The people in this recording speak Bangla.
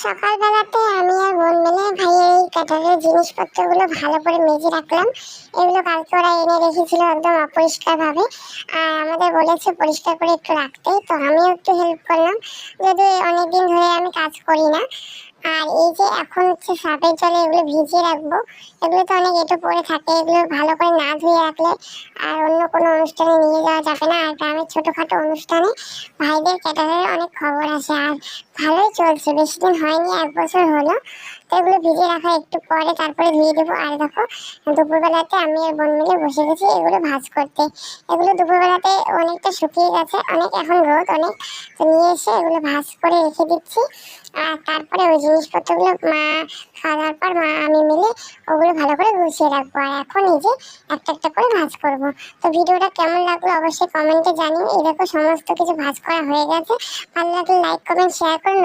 সকালবেলাতে আমি আর বোন মিলে ভাইয়ের এই ক্যাটারের জিনিসপত্রগুলো ভালো করে মেজে রাখলাম। এগুলো কালকে ওরা এনে রেখেছিল একদম অপরিষ্কার ভাবে, আর আমাদের বলেছে পরিষ্কার করে একটু রাখতে, তো আমিও একটু হেল্প করলাম, যদি অনেকদিন ধরে আমি কাজ করি না। আর এই যে এখন হচ্ছে সাপের জলে এগুলো ভিজিয়ে রাখবো, এগুলো তো অনেক এঁটো পড়ে থাকে, এগুলো ভালো করে না ধুয়ে রাখলে আর অন্য কোনো অনুষ্ঠানে নিয়ে যাওয়া যাবে না। আর গ্রামের ছোটোখাটো অনুষ্ঠানে ভাইদের ক্যাটারের অনেক খবর আসে, আর ভালোই চলছে, বেশি দিন হয়নি, 1 বছর হলো। তো এগুলো ভিজিয়ে রাখা একটু পরে তারপরে ধুয়ে দেবো। আর দেখো, দুপুরবেলাতে আমি আর বোন মিলে বসে গেছি এগুলো ভাজ করতে। এগুলো দুপুরবেলাতে অনেকটা শুকিয়ে গেছে, অনেক এখন রোদ অনেক, তো নিয়ে এসে এগুলো ভাজ করে রেখে দিচ্ছি। আর তারপরে ওই জিনিসপত্রগুলো মা খাওয়া দাওয়ার পর মা আমি মিলে ওগুলো ভালো করে গুছিয়ে রাখবো, আর এখন এই যে একটা একটা করে ভাজ করবো। তো ভিডিওটা কেমন লাগলো অবশ্যই কমেন্টে জানিও। এই দেখো সমস্ত কিছু ভাজ করা হয়ে গেছে। ভালো লাগলে লাইক কমেন্ট শেয়ার করুন।